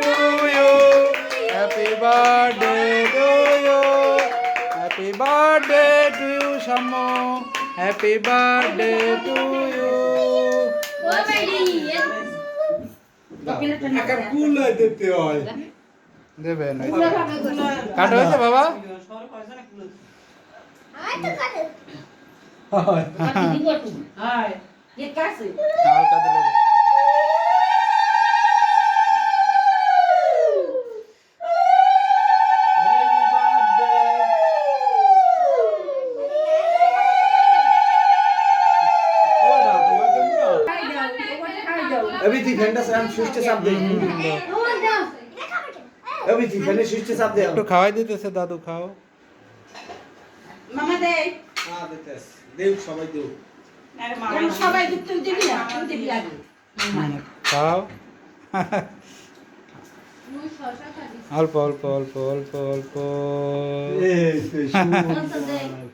to you. Happy birthday to you. Happy birthday to you, Shamu. Happy birthday to you. দেবেন কাটা হয়েছে বাবা? হালকা দিলে अभी थी घंटा से हम सुष्ट साहब दे अभी थी घंटे सुष्ट साहब दे একটু খাওয়াই দিতেছে দাদু, খাও। মামা দে हां देतेस देव সবাই দেও আরে মামা সবাই দুটো দিবি না তুই দিবি আগে খাও। অল্প অল্প অল্প অল্প অল্প। এই